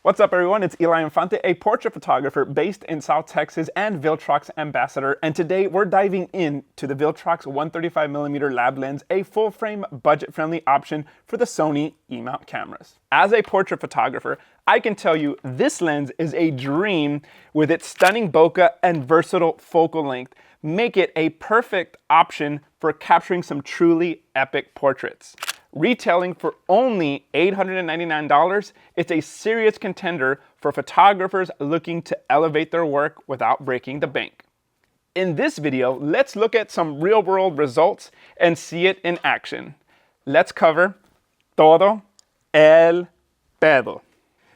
What's up everyone, it's Infante, a portrait photographer based in South Texas and Viltrox ambassador, and today we're diving into the Viltrox 135mm lab lens, a full frame budget-friendly option for the Sony E-mount cameras. As a portrait photographer, I can tell you this lens is a dream with its stunning bokeh and versatile focal length. Make it a perfect option for capturing some truly epic portraits. Retailing for only $899, it's a serious contender for photographers looking to elevate their work without breaking the bank. In this video, let's look at some real-world results and see it in action. Let's cover todo el pedo.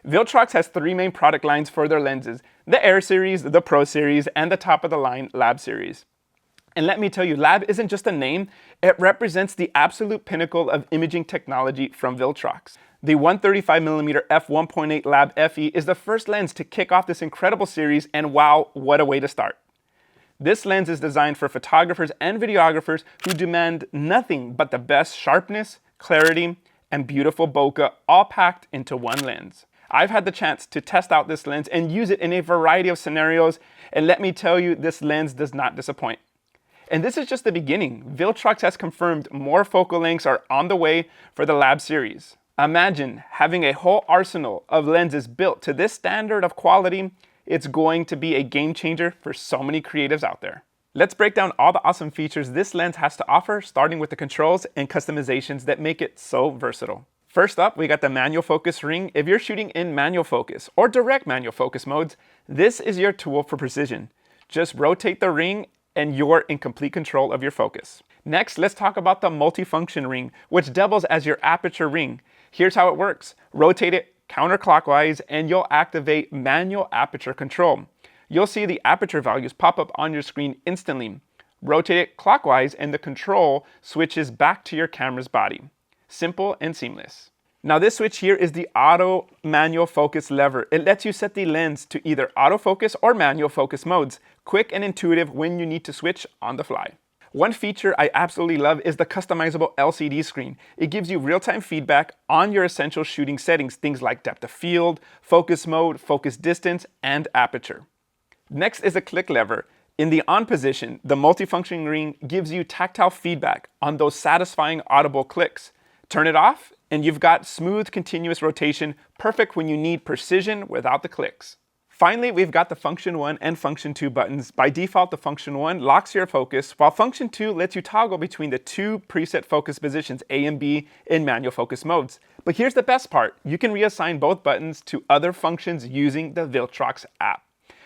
Viltrox has three main product lines for their lenses: the Air Series, the Pro Series, and the top-of-the-line Lab Series. And let me tell you, Lab isn't just a name, it represents the absolute pinnacle of imaging technology from Viltrox. The 135mm f1.8 Lab FE is the first lens to kick off this incredible series, and wow, what a way to start. This lens is designed for photographers and videographers who demand nothing but the best sharpness, clarity, and beautiful bokeh all packed into one lens. I've had the chance to test out this lens and use it in a variety of scenarios, and let me tell you, this lens does not disappoint. And this is just the beginning. Viltrox has confirmed more focal lengths are on the way for the Lab series. Imagine having a whole arsenal of lenses built to this standard of quality. It's going to be a game changer for so many creatives out there. Let's break down all the awesome features this lens has to offer, starting with the controls and customizations that make it so versatile. First up, we got the manual focus ring. If you're shooting in manual focus or direct manual focus modes, this is your tool for precision. Just rotate the ring and you're in complete control of your focus. Next, let's talk about the multifunction ring, which doubles as your aperture ring. Here's how it works. Rotate it counterclockwise and you'll activate manual aperture control. You'll see the aperture values pop up on your screen instantly. Rotate it clockwise and the control switches back to your camera's body. Simple and seamless. Now this switch here is the auto manual focus lever. It lets you set the lens to either autofocus or manual focus modes. Quick and intuitive when you need to switch on the fly. One feature I absolutely love is the customizable LCD screen. It gives you real-time feedback on your essential shooting settings, things like depth of field, focus mode, focus distance, and aperture. Next is a click lever. In the on position, the multifunction ring gives you tactile feedback on those satisfying audible clicks. Turn it off, and you've got smooth, continuous rotation, perfect when you need precision without the clicks. Finally, we've got the Function 1 and Function 2 buttons. By default, the Function 1 locks your focus, while Function 2 lets you toggle between the two preset focus positions, A and B, in manual focus modes. But here's the best part. You can reassign both buttons to other functions using the Viltrox app.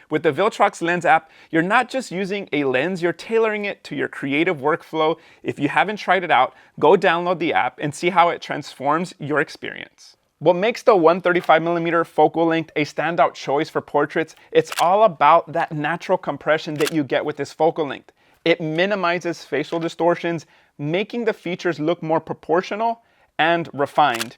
With the Viltrox Lens app, you're not just using a lens, you're tailoring it to your creative workflow. If you haven't tried it out, go download the app and see how it transforms your experience. What makes the 135mm focal length a standout choice for portraits, it's all about that natural compression that you get with this focal length. It minimizes facial distortions, making the features look more proportional and refined.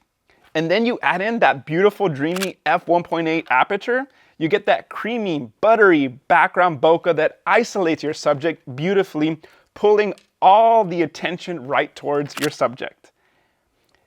And then you add in that beautiful, dreamy f1.8 aperture, you get that creamy, buttery background bokeh that isolates your subject beautifully, pulling all the attention right towards your subject.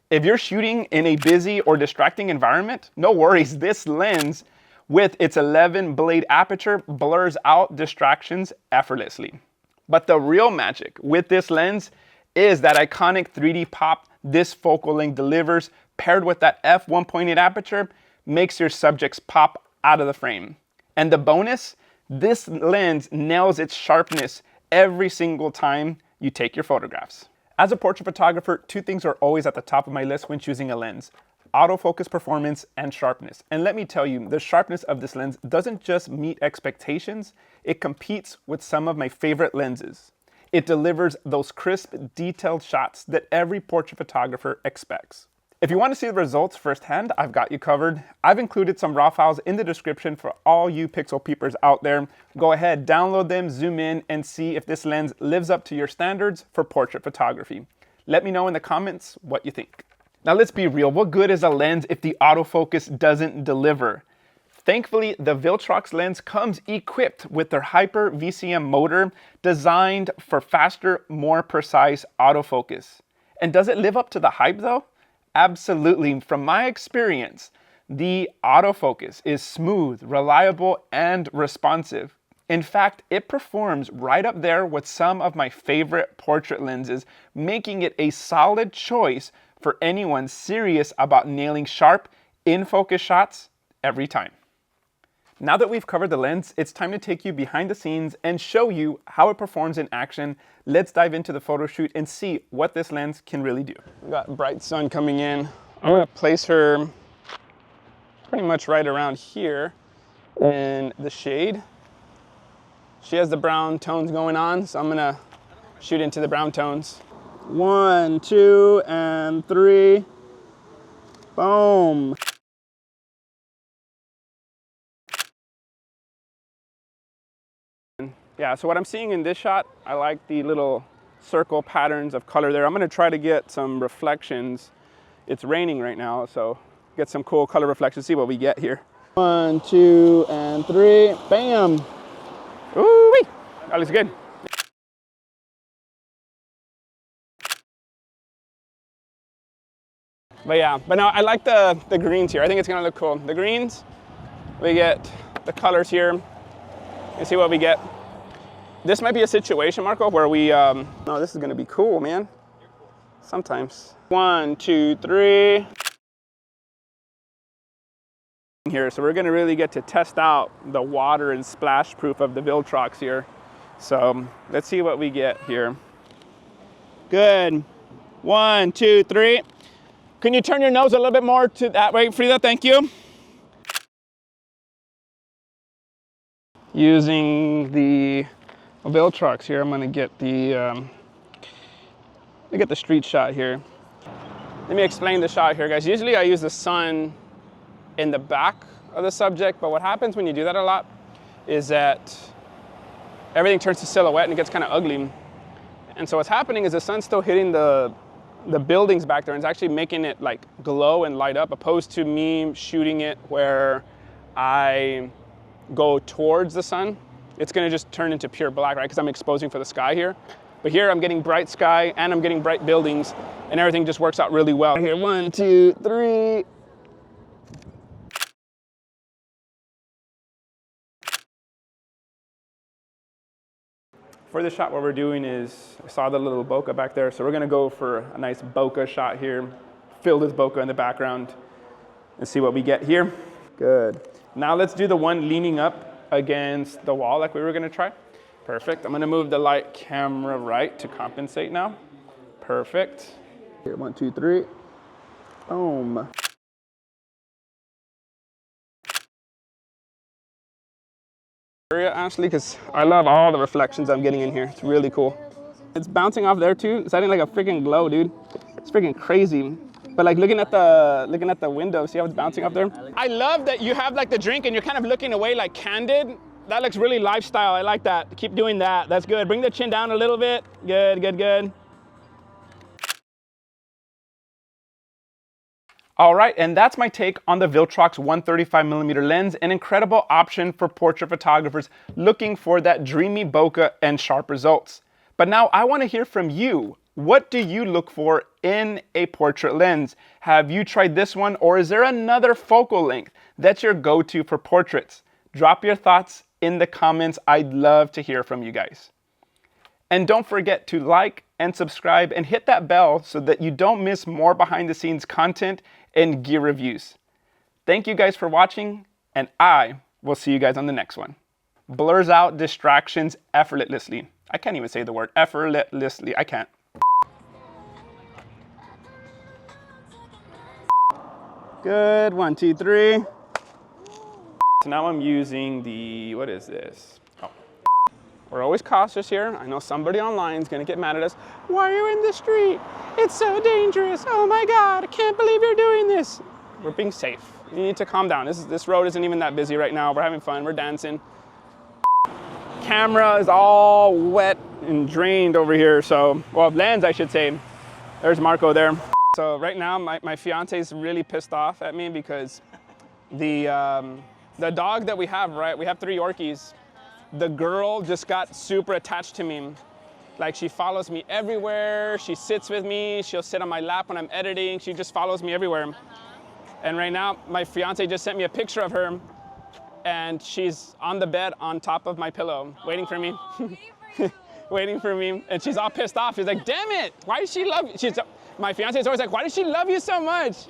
If you're shooting in a busy or distracting environment, no worries, this lens with its 11 blade aperture blurs out distractions effortlessly. But the real magic with this lens is that iconic 3D pop this focal length delivers, paired with that f1.8 aperture, makes your subjects pop out of the frame. And the bonus, this lens nails its sharpness every single time you take your photographs. As a portrait photographer, two things are always at the top of my list when choosing a lens: autofocus performance and sharpness. And let me tell you, the sharpness of this lens doesn't just meet expectations, it competes with some of my favorite lenses. It delivers those crisp, detailed shots that every portrait photographer expects. If you want to see the results firsthand, I've got you covered. I've included some raw files in the description for all you pixel peepers out there. Go ahead, download them, zoom in, and see if this lens lives up to your standards for portrait photography. Let me know in the comments what you think. Now let's be real, what good is a lens if the autofocus doesn't deliver? Thankfully, the Viltrox lens comes equipped with their Hyper VCM motor designed for faster, more precise autofocus. And does it live up to the hype though? Absolutely. From my experience, The autofocus is smooth, reliable, and responsive. In fact, it performs right up there with some of my favorite portrait lenses, making it a solid choice for anyone serious about nailing sharp, in-focus shots every time. Now that we've covered the lens, it's time to take you behind the scenes and show you how it performs in action. Let's dive into the photo shoot and see what this lens can really do. We got bright sun coming in. I'm gonna place her pretty much right around here in the shade. She has the brown tones going on, so I'm gonna shoot into the brown tones. 1, 2, and 3. Boom. Yeah, so what I'm seeing in this shot, I like the little circle patterns of color there. I'm gonna try to get some reflections. It's raining right now, so get some cool color reflections, see what we get here. 1, 2, and 3, bam. Ooh-wee, that looks good. But yeah, but now I like the greens here. I think it's gonna look cool. The greens, we get the colors here, and see what we get. This might be a situation, Marco, where we, no, this is gonna be cool, man. Sometimes. 1, 2, 3. Here, so we're gonna really get to test out the water and splash proof of the Viltrox here. So let's see what we get here. Good. 1, 2, 3. Can you turn your nose a little bit more to that way, Frida? Thank you. Using the Viltrox here, I'm gonna get the street shot here. Let me explain the shot here, guys. Usually I use the sun in the back of the subject, but what happens when you do that a lot is that everything turns to silhouette and it gets kind of ugly. And so what's happening is the sun's still hitting the buildings back there, and it's actually making it like glow and light up, opposed to me shooting it where I go towards the sun. It's gonna just turn into pure black, right? Because I'm exposing for the sky here. But here I'm getting bright sky and I'm getting bright buildings, and everything just works out really well. Here, 1, 2, 3. For this shot, what we're doing is, I saw the little bokeh back there, so we're gonna go for a nice bokeh shot here, fill this bokeh in the background, and see what we get here. Good. Now let's do the one leaning up against the wall like we were gonna try. Perfect. I'm gonna move the light camera right to compensate now. Perfect. Here, 1, 2, 3. Boom. Actually, because I love all the reflections I'm getting in here. It's really cool. It's bouncing off there too. It's adding like a freaking glow, dude. It's freaking crazy. But like looking at the window, see how it's bouncing up there? I love that you have like the drink and you're kind of looking away like candid. That looks really lifestyle. I like that. Keep doing that. That's good. Bring the chin down a little bit. Good, good, good. All right, and that's my take on the Viltrox 135mm lens, an incredible option for portrait photographers looking for that dreamy bokeh and sharp results. But now I want to hear from you. What do you look for in a portrait lens? Have you tried this one, or is there another focal length that's your go-to for portraits? Drop your thoughts in the comments. I'd love to hear from you guys. And don't forget to like and subscribe and hit that bell so that you don't miss more behind the scenes content and gear reviews. Thank you guys for watching, and I will see you guys on the next one. Blurs out distractions effortlessly. I can't even say the word effortlessly. I can't. Good, 1, 2, 3. So now I'm using the, what is this? Oh. We're always cautious here. I know somebody online is gonna get mad at us. Why are you in the street? It's so dangerous. Oh my God, I can't believe you're doing this. We're being safe. You need to calm down. This road isn't even that busy right now. We're having fun, we're dancing. Camera is all wet and drained over here. So, well, lens I should say. There's Marco there. So right now my fiance is really pissed off at me because the dog that we have, right? We have 3 Yorkies. The girl just got super attached to me. Like, she follows me everywhere. She sits with me. She'll sit on my lap when I'm editing. She just follows me everywhere. And right now, my fiance just sent me a picture of her, and she's on the bed on top of my pillow, waiting for me. Waiting for me, and she's all pissed off. She's like, damn it, why does she love you? My fiance is always like, why does she love you so much?